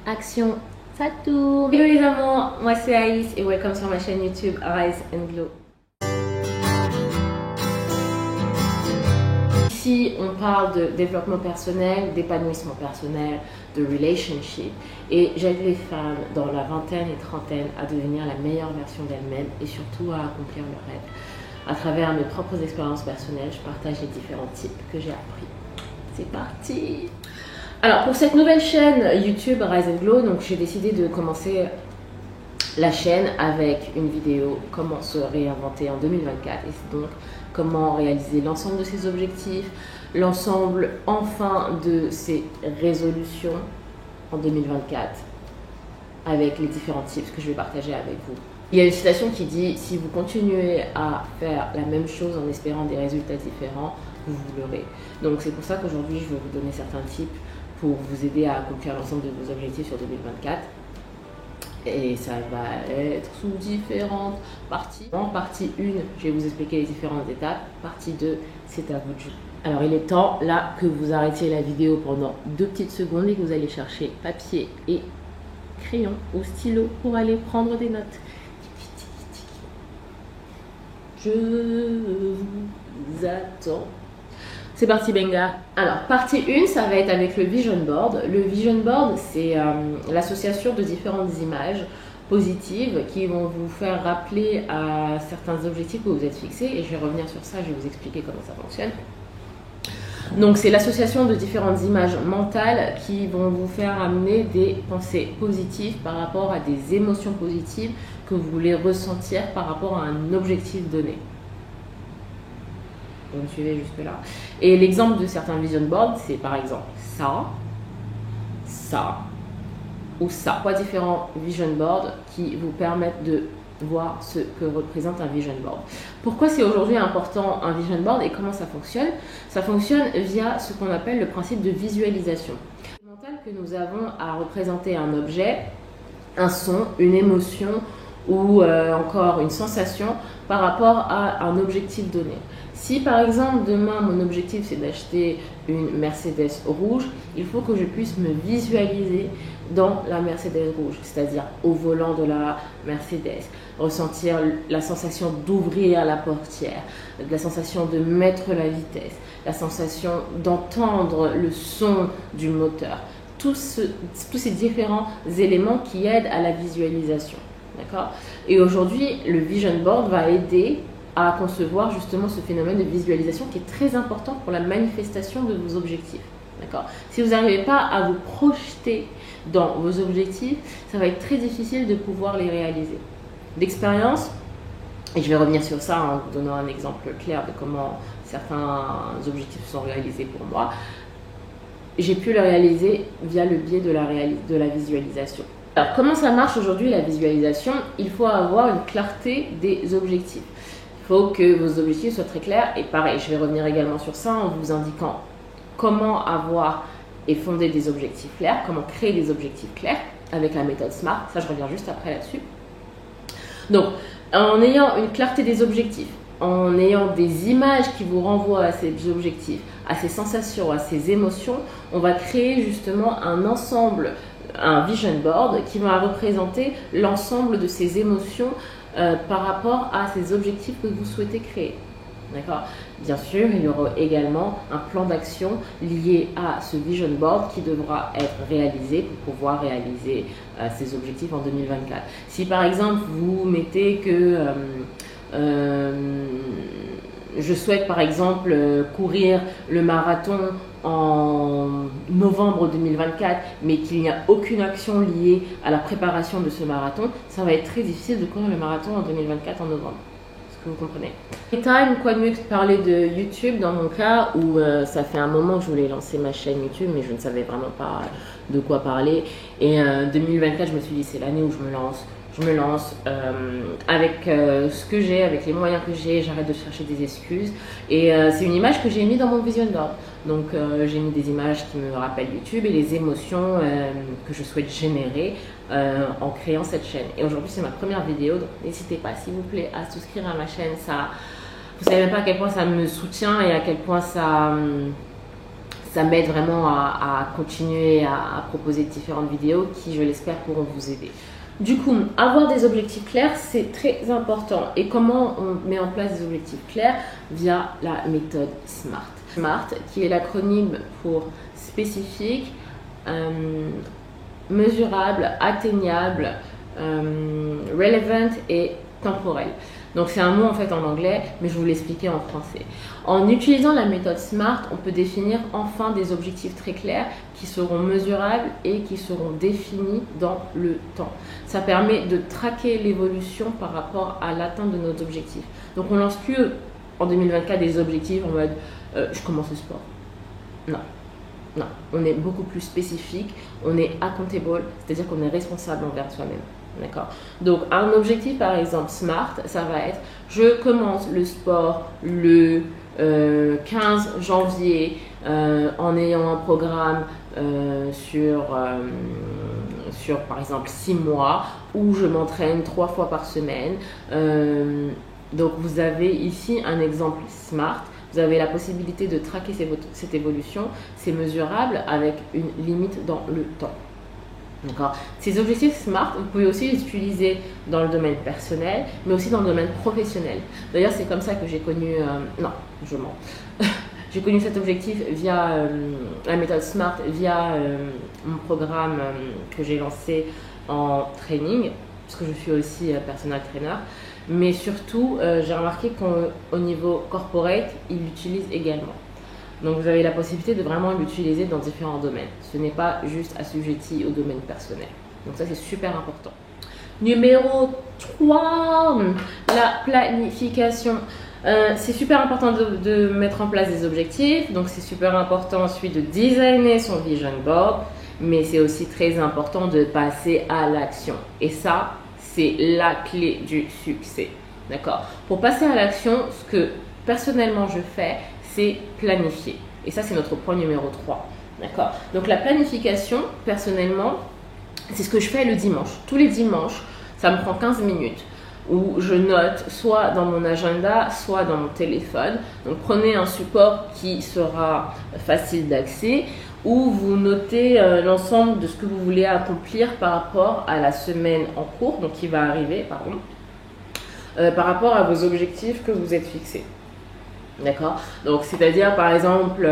Action, ça tourne. Hello les amants, moi c'est Aïs et welcome sur ma chaîne YouTube Rise and Glow. Ici on parle de développement personnel, d'épanouissement personnel, de relationship et j'aide les femmes dans la vingtaine et trentaine à devenir la meilleure version d'elles-mêmes et surtout à accomplir leurs rêves. À travers mes propres expériences personnelles, je partage les différents types que j'ai appris. C'est parti! Alors pour cette nouvelle chaîne YouTube Rise and Glow, donc j'ai décidé de commencer la chaîne avec une vidéo comment se réinventer en 2024 et c'est donc comment réaliser l'ensemble de ses objectifs, l'ensemble enfin de ses résolutions en 2024 avec les différents tips que je vais partager avec vous. Il y a une citation qui dit « Si vous continuez à faire la même chose en espérant des résultats différents, vous l'aurez ». Donc c'est pour ça qu'aujourd'hui je vais vous donner certains tips pour vous aider à accomplir l'ensemble de vos objectifs sur 2024. Et ça va être sous différentes parties. En partie 1, je vais vous expliquer les différentes étapes. Partie 2, c'est à vous de jouer. Alors il est temps là que vous arrêtiez la vidéo pendant 2 petites secondes et que vous allez chercher papier et crayon ou stylo pour aller prendre des notes. Je vous attends. C'est parti Benga. Alors partie 1, ça va être avec le Vision Board. Le Vision Board, c'est l'association de différentes images positives qui vont vous faire rappeler à certains objectifs que vous êtes fixés. Et je vais revenir sur ça, je vais vous expliquer comment ça fonctionne. Donc c'est l'association de différentes images mentales qui vont vous faire amener des pensées positives par rapport à des émotions positives que vous voulez ressentir par rapport à un objectif donné. Vous me suivez jusque là. Et l'exemple de certains vision boards, c'est par exemple ça, ça ou ça. 3 différents vision boards qui vous permettent de voir ce que représente un vision board. Pourquoi c'est aujourd'hui important un vision board et comment ça fonctionne? Ça fonctionne via ce qu'on appelle le principe de visualisation. Le mental que nous avons à représenter un objet, un son, une émotion ou encore une sensation par rapport à un objectif donné. Si par exemple demain mon objectif c'est d'acheter une Mercedes rouge, il faut que je puisse me visualiser dans la Mercedes rouge, c'est-à-dire au volant de la Mercedes, ressentir la sensation d'ouvrir la portière, la sensation de mettre la vitesse, la sensation d'entendre le son du moteur, tous ces différents éléments qui aident à la visualisation. D'accord ? Et aujourd'hui, le Vision Board va aider à concevoir justement ce phénomène de visualisation qui est très important pour la manifestation de vos objectifs. D'accord ? Si vous n'arrivez pas à vous projeter dans vos objectifs, ça va être très difficile de pouvoir les réaliser. D'expérience, et je vais revenir sur ça en vous donnant un exemple clair de comment certains objectifs sont réalisés pour moi, j'ai pu le réaliser via le biais de la visualisation. Alors, comment ça marche aujourd'hui la visualisation? Il faut avoir une clarté des objectifs. Il faut que vos objectifs soient très clairs. Et pareil, je vais revenir également sur ça en vous indiquant comment avoir et fonder des objectifs clairs, comment créer des objectifs clairs avec la méthode SMART. Ça, je reviens juste après là-dessus. Donc, en ayant une clarté des objectifs, en ayant des images qui vous renvoient à ces objectifs, à ces sensations, à ces émotions, on va créer justement un ensemble, un vision board qui va représenter l'ensemble de ces émotions par rapport à ces objectifs que vous souhaitez créer. D'accord ? Bien sûr, il y aura également un plan d'action lié à ce vision board qui devra être réalisé pour pouvoir réaliser ces objectifs en 2024. Si par exemple vous mettez que je souhaite par exemple courir le marathon en novembre 2024, mais qu'il n'y a aucune action liée à la préparation de ce marathon, ça va être très difficile de courir le marathon en 2024 en novembre. Est-ce que vous comprenez? Time, quoi de mieux que de parler de YouTube dans mon cas où ça fait un moment que je voulais lancer ma chaîne YouTube, mais je ne savais vraiment pas de quoi parler. Et 2024, je me suis dit c'est l'année où je me lance. Je me lance avec ce que j'ai, avec les moyens que j'ai, j'arrête de chercher des excuses. Et c'est une image que j'ai mis dans mon vision board. Donc j'ai mis des images qui me rappellent YouTube et les émotions que je souhaite générer en créant cette chaîne. Et aujourd'hui c'est ma première vidéo, donc n'hésitez pas s'il vous plaît à souscrire à ma chaîne. Ça, vous savez même pas à quel point ça me soutient et à quel point ça ça m'aide vraiment à continuer à proposer différentes vidéos qui, je l'espère, pourront vous aider. Du coup, avoir des objectifs clairs, c'est très important. Et comment on met en place des objectifs clairs? Via la méthode SMART. SMART, qui est l'acronyme pour spécifique, mesurable, atteignable, relevant et temporel. Donc c'est un mot en fait en anglais, mais je vais vous l'expliquer en français. En utilisant la méthode SMART, on peut définir enfin des objectifs très clairs qui seront mesurables et qui seront définis dans le temps. Ça permet de traquer l'évolution par rapport à l'atteinte de nos objectifs. Donc on lance plus en 2024 des objectifs en mode je commence le sport. Non. Non, on est beaucoup plus spécifique, on est accountable, c'est-à-dire qu'on est responsable envers soi-même. D'accord? Donc, un objectif, par exemple, SMART, ça va être je commence le sport le 15 janvier en ayant un programme sur, par exemple, 6 mois où je m'entraîne 3 fois par semaine. Donc, vous avez ici un exemple SMART. Vous avez la possibilité de traquer cette évolution. C'est mesurable avec une limite dans le temps. D'accord. Ces objectifs SMART, vous pouvez aussi les utiliser dans le domaine personnel, mais aussi dans le domaine professionnel. D'ailleurs, c'est comme ça que j'ai connu... non, je mens. J'ai connu cet objectif via la méthode SMART, via mon programme que j'ai lancé en training, parce que je suis aussi personal trainer. Mais surtout, j'ai remarqué qu'au niveau corporate, ils l'utilisent également. Donc, vous avez la possibilité de vraiment l'utiliser dans différents domaines. Ce n'est pas juste assujetti au domaine personnel. Donc, ça, c'est super important. Numéro 3, la planification. C'est super important de mettre en place des objectifs. Donc, c'est super important ensuite de designer son vision board. Mais c'est aussi très important de passer à l'action. Et ça, c'est la clé du succès. D'accord? Pour passer à l'action, ce que personnellement je fais, c'est planifier. Et ça, c'est notre point numéro 3. D'accord? Donc, la planification, personnellement, c'est ce que je fais le dimanche. Tous les dimanches, ça me prend 15 minutes où je note soit dans mon agenda, soit dans mon téléphone. Donc, prenez un support qui sera facile d'accès où vous notez l'ensemble de ce que vous voulez accomplir par rapport à la semaine en cours, donc qui va arriver, pardon, par rapport à vos objectifs que vous êtes fixés. D'accord? Donc, c'est-à-dire, par exemple,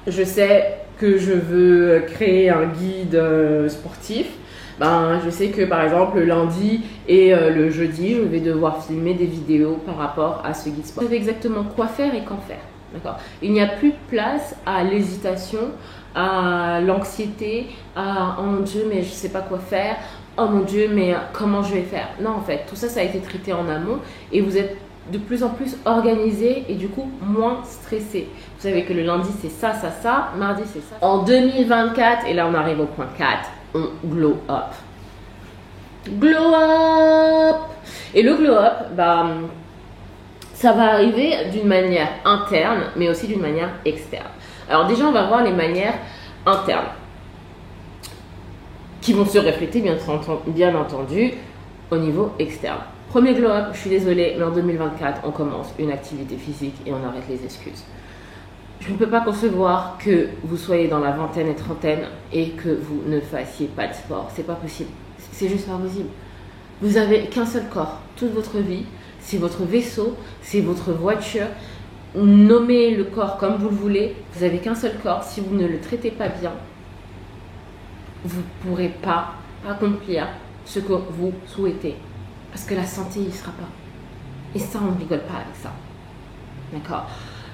je sais que je veux créer un guide sportif. Ben, je sais que, par exemple, le lundi et le jeudi, je vais devoir filmer des vidéos par rapport à ce guide sportif. Vous savez exactement quoi faire et quand faire. D'accord? Il n'y a plus de place à l'hésitation, à l'anxiété, à « oh mon Dieu, mais je ne sais pas quoi faire »,« oh mon Dieu, mais comment je vais faire ?» Non, en fait, tout ça, ça a été traité en amont et vous êtes de plus en plus organisé et du coup moins stressé. Vous savez que le lundi c'est ça, ça, ça, mardi c'est ça. En 2024, et là on arrive au point 4, on glow up. Glow up! Et le glow up, bah, ça va arriver d'une manière interne, mais aussi d'une manière externe. Alors déjà, on va voir les manières internes qui vont se refléter, bien entendu, au niveau externe. Premier glow up, je suis désolée, mais en 2024, on commence une activité physique et on arrête les excuses. Je ne peux pas concevoir que vous soyez dans la vingtaine et trentaine et que vous ne fassiez pas de sport. C'est pas possible. C'est juste pas possible. Vous n'avez qu'un seul corps toute votre vie. C'est votre vaisseau, c'est votre voiture. Nommez le corps comme vous le voulez. Vous n'avez qu'un seul corps. Si vous ne le traitez pas bien, vous ne pourrez pas accomplir ce que vous souhaitez. Parce que la santé, il ne sera pas. Et ça, on ne rigole pas avec ça. D'accord?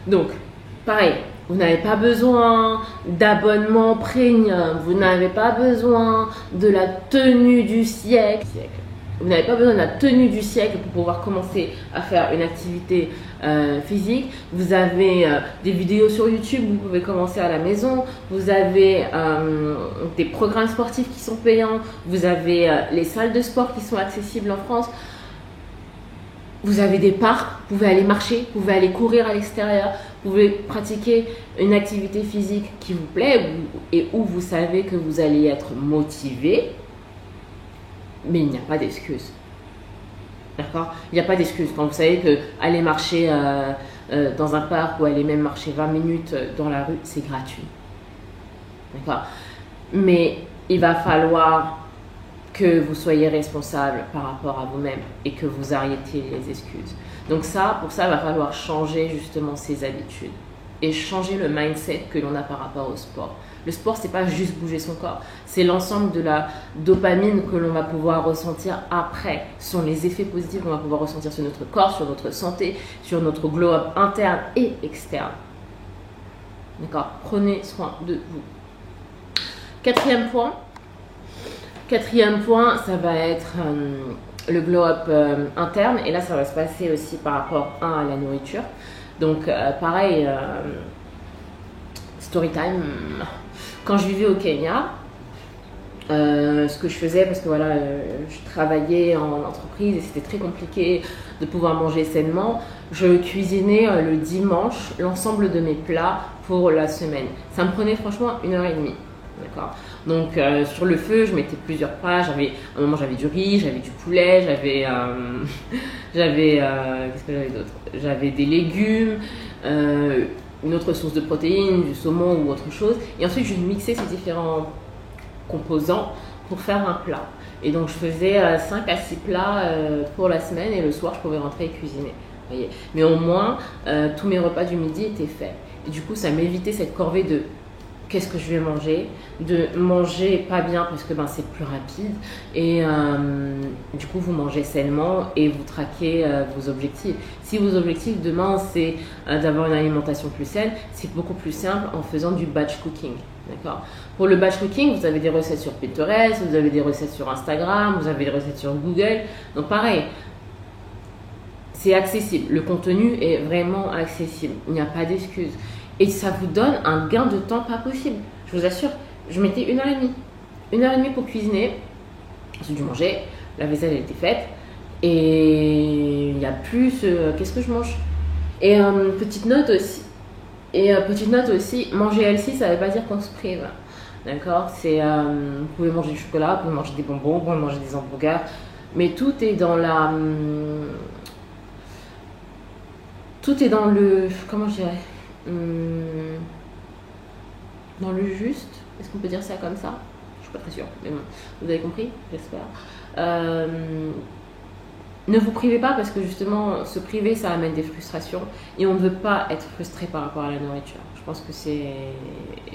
Donc, pareil, vous n'avez pas besoin d'abonnement premium. Vous n'avez pas besoin de la tenue du siècle. Vous n'avez pas besoin de la tenue du siècle pour pouvoir commencer à faire une activité physique. Vous avez des vidéos sur YouTube, vous pouvez commencer à la maison. Vous avez des programmes sportifs qui sont payants. Vous avez les salles de sport qui sont accessibles en France. Vous avez des parcs, vous pouvez aller marcher, vous pouvez aller courir à l'extérieur. Vous pouvez pratiquer une activité physique qui vous plaît et où vous savez que vous allez être motivé. Mais il n'y a pas d'excuse. D'accord? Il n'y a pas d'excuse. Quand vous savez que aller marcher dans un parc ou aller même marcher 20 minutes dans la rue, c'est gratuit. D'accord? Mais il va falloir que vous soyez responsable par rapport à vous-même et que vous arrêtiez les excuses. Donc ça, pour ça, il va falloir changer justement ses habitudes et changer le mindset que l'on a par rapport au sport. Le sport, c'est pas juste bouger son corps, c'est l'ensemble de la dopamine que l'on va pouvoir ressentir après. Ce sont les effets positifs qu'on va pouvoir ressentir sur notre corps, sur notre santé, sur notre glow-up interne et externe. D'accord? Prenez soin de vous. Quatrième point, ça va être le glow-up interne. Et là, ça va se passer aussi par rapport à la nourriture. Donc, pareil, story time. Quand je vivais au Kenya, ce que je faisais, parce que voilà, je travaillais en entreprise et c'était très compliqué de pouvoir manger sainement, je cuisinais le dimanche l'ensemble de mes plats pour la semaine. Ça me prenait franchement 1h30. D'accord. Donc sur le feu, je mettais plusieurs plats. À un moment, j'avais du riz, j'avais du poulet, qu'est-ce que j'avais d'autre? J'avais des légumes, une autre source de protéines, du saumon ou autre chose. Et ensuite, je mixais ces différents composants pour faire un plat. Et donc, je faisais 5 à 6 plats pour la semaine et le soir, je pouvais rentrer et cuisiner. Voyez. Mais au moins, tous mes repas du midi étaient faits. Et du coup, ça m'évitait cette corvée de qu'est-ce que je vais manger, de manger pas bien parce que c'est plus rapide et du coup vous mangez sainement et vous traquez vos objectifs. Si vos objectifs demain c'est d'avoir une alimentation plus saine, c'est beaucoup plus simple en faisant du batch cooking. D'accord. Pour le batch cooking, vous avez des recettes sur Pinterest, vous avez des recettes sur Instagram, vous avez des recettes sur Google. Donc pareil, c'est accessible. Le contenu est vraiment accessible. Il n'y a pas d'excuses. Et ça vous donne un gain de temps pas possible. Je vous assure, je mettais 1h30. 1h30 pour cuisiner. J'ai dû manger, la vaisselle était faite. Et il y a plus, qu'est-ce que je mange? Et petite note aussi, manger healthy, ça ne veut pas dire qu'on se prive. D'accord? C'est, vous pouvez manger du chocolat, vous pouvez manger des bonbons, vous pouvez manger des hamburgers. Mais tout est dans le, comment je dirais? Dans le juste, est-ce qu'on peut dire ça comme ça? Je suis pas très sûre, mais bon, vous avez compris, j'espère. Ne vous privez pas parce que justement, se priver, ça amène des frustrations et on ne veut pas être frustré par rapport à la nourriture. Je pense que c'est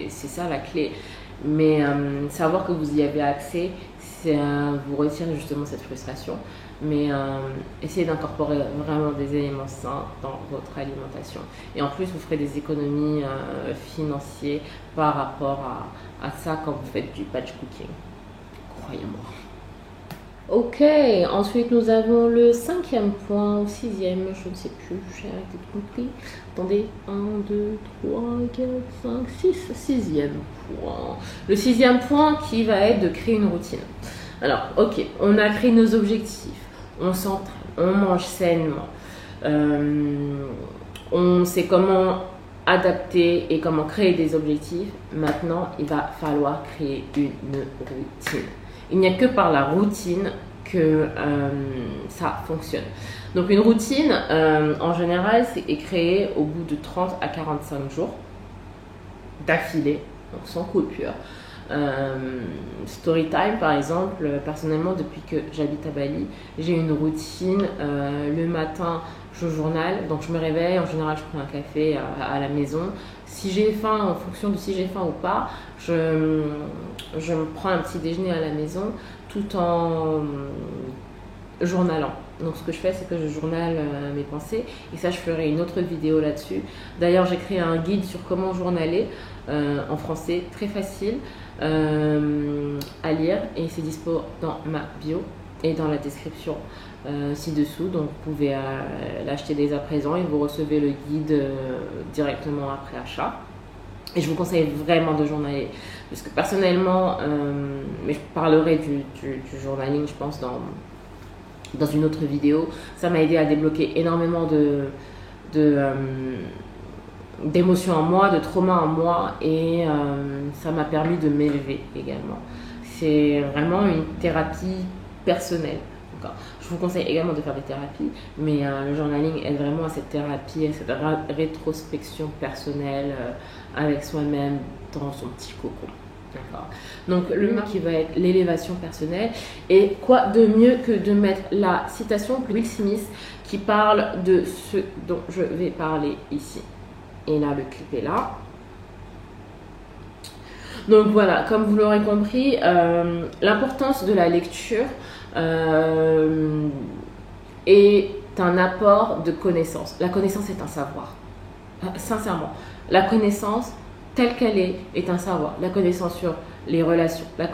ça la clé. Mais savoir que vous y avez accès, vous retire justement cette frustration. Mais essayez d'incorporer vraiment des éléments sains dans votre alimentation. Et en plus, vous ferez des économies financières par rapport à ça quand vous faites du batch cooking. Croyez-moi. Ok, ensuite nous avons le 5e point, ou 6e, je ne sais plus, j'ai arrêté de compter. Attendez, 1, 2, 3, 4, 5, 6, 6e point. Le 6e point qui va être de créer une routine. Alors, ok, on a créé nos objectifs, on s'entraîne, on mange sainement, on sait comment adapter et comment créer des objectifs. Maintenant, il va falloir créer une routine. Il n'y a que par la routine que ça fonctionne. Donc une routine, en général, est créée au bout de 30 à 45 jours d'affilée, donc sans coupure. Storytime, par exemple, personnellement, depuis que j'habite à Bali, j'ai une routine. Le matin, je journal, donc je me réveille, en général, je prends un café à la maison. Si j'ai faim, en fonction de si j'ai faim ou pas, je me prends un petit déjeuner à la maison tout en journalant. Donc ce que je fais, c'est que je journale mes pensées et ça, je ferai une autre vidéo là-dessus. D'ailleurs, j'ai créé un guide sur comment journaler en français, très facile à lire et c'est dispo dans ma bio et dans la description ci-dessous. Donc vous pouvez l'acheter dès à présent et vous recevez le guide directement après achat. Et je vous conseille vraiment de journaler parce que personnellement, mais je parlerai du journaling, je pense, dans une autre vidéo. Ça m'a aidé à débloquer énormément d'émotions en moi, de traumas en moi et ça m'a permis de m'élever également. C'est vraiment une thérapie personnelle. Je vous conseille également de faire des thérapies, mais le journaling aide vraiment à cette thérapie, à cette rétrospection personnelle avec soi-même dans son petit cocon. Donc le qui va être l'élévation personnelle. Et quoi de mieux que de mettre la citation de Will Smith qui parle de ce dont je vais parler ici. Et là, le clip est là. Donc voilà, comme vous l'aurez compris, l'importance de la lecture est un apport de connaissance. La connaissance est un savoir. Sincèrement, la connaissance telle qu'elle est un savoir. La connaissance sur les relations, la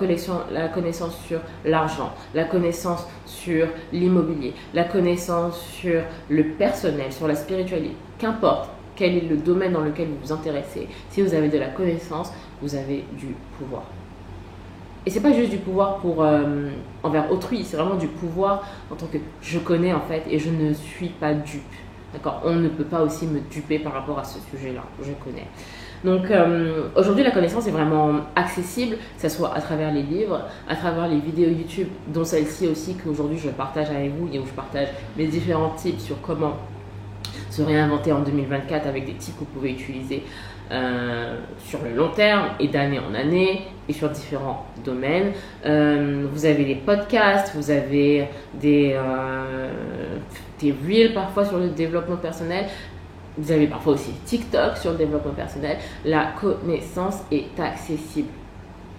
connaissance sur l'argent, la connaissance sur l'immobilier, la connaissance sur le personnel, sur la spiritualité, qu'importe quel est le domaine dans lequel vous vous intéressez, si vous avez de la connaissance, vous avez du pouvoir. Et c'est pas juste du pouvoir pour envers autrui, c'est vraiment du pouvoir en tant que je connais en fait et je ne suis pas dupe. D'accord? On ne peut pas aussi me duper par rapport à ce sujet-là, je connais. Donc aujourd'hui la connaissance est vraiment accessible, que ce soit à travers les livres, à travers les vidéos YouTube, dont celle-ci aussi qu'aujourd'hui je partage avec vous et où je partage mes différents tips sur comment se réinventer en 2024 avec des tips que vous pouvez utiliser sur le long terme et d'année en année et sur différents domaines. Vous avez les podcasts, vous avez des reels parfois sur le développement personnel. Vous avez parfois aussi TikTok sur le développement personnel. La connaissance est accessible.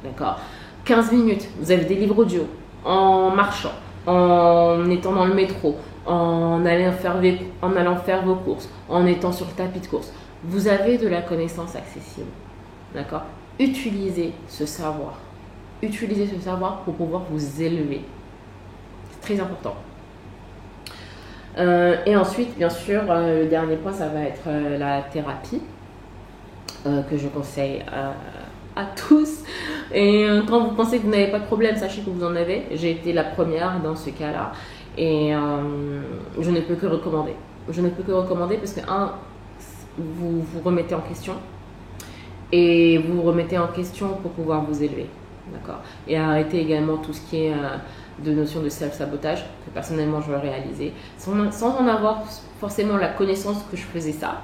D'accord? 15 minutes, vous avez des livres audio en marchant, en étant dans le métro, en allant faire vos courses, en étant sur le tapis de course. Vous avez de la connaissance accessible. D'accord? Utilisez ce savoir. Utilisez ce savoir pour pouvoir vous élever. C'est très important. Et ensuite, bien sûr, le dernier point, ça va être la thérapie que je conseille à tous. Et quand vous pensez que vous n'avez pas de problème, sachez que vous en avez. J'ai été la première dans ce cas-là. Et je ne peux que recommander. Je ne peux que recommander parce que, vous vous remettez en question. Et vous vous remettez en question pour pouvoir vous élever. D'accord? Et arrêter également tout ce qui est de notion de self-sabotage que personnellement je veux réaliser sans en avoir forcément la connaissance que je faisais ça.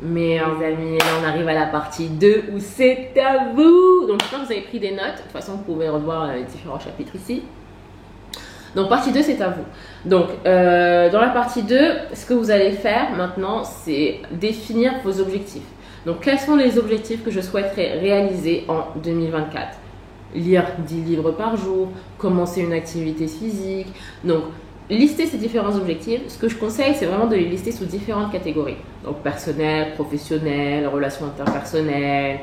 Mais les amis, là on arrive à la partie 2 où c'est à vous. Donc quand vous avez pris des notes, de toute façon vous pouvez revoir les différents chapitres ici. Donc partie 2 c'est à vous. Donc dans la partie 2, ce que vous allez faire maintenant c'est définir vos objectifs. Donc quels sont les objectifs que je souhaiterais réaliser en 2024? Lire 10 livres par jour, commencer une activité physique. Donc, lister ces différents objectifs. Ce que je conseille, c'est vraiment de les lister sous différentes catégories. Donc, personnel, professionnel, relations interpersonnelles,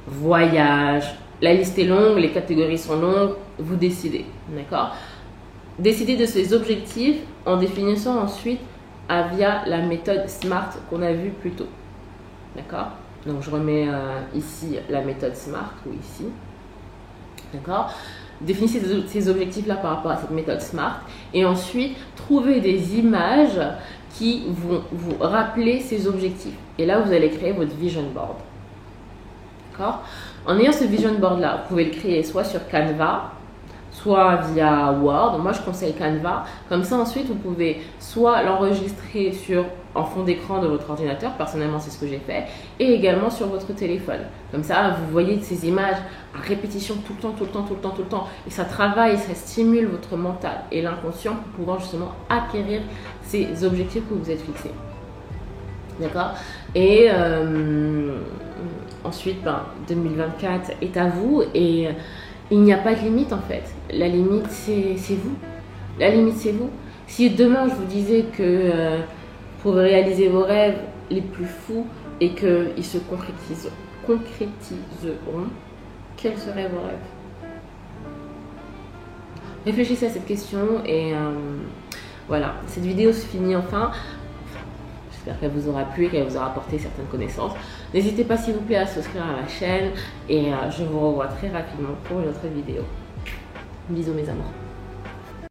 voyage. La liste est longue, les catégories sont longues. Vous décidez, d'accord? Décidez de ces objectifs en définissant ensuite via la méthode SMART qu'on a vue plus tôt. D'accord? Donc, je remets ici la méthode SMART ou ici. D'accord? Définissez ces objectifs-là par rapport à cette méthode SMART et ensuite trouvez des images qui vont vous rappeler ces objectifs. Et là, vous allez créer votre vision board. D'accord? En ayant ce vision board-là, vous pouvez le créer soit sur Canva, soit via Word. Moi, je conseille Canva. Comme ça, ensuite, vous pouvez soit l'enregistrer en fond d'écran de votre ordinateur. Personnellement, c'est ce que j'ai fait. Et également sur votre téléphone. Comme ça, vous voyez ces images à répétition tout le temps. Et ça travaille, ça stimule votre mental et l'inconscient pour pouvoir justement acquérir ces objectifs que vous êtes fixés. D'accord? Et ensuite, 2024 est à vous et il n'y a pas de limite en fait. La limite, c'est vous. La limite, c'est vous. Si demain, je vous disais que pour réaliser vos rêves les plus fous et qu'ils se concrétiseront, quels seraient vos rêves? Réfléchissez à cette question et voilà. Cette vidéo se finit enfin. J'espère qu'elle vous aura plu et qu'elle vous aura apporté certaines connaissances. N'hésitez pas s'il vous plaît à souscrire à ma chaîne et je vous revois très rapidement pour une autre vidéo. Bisous mes amours.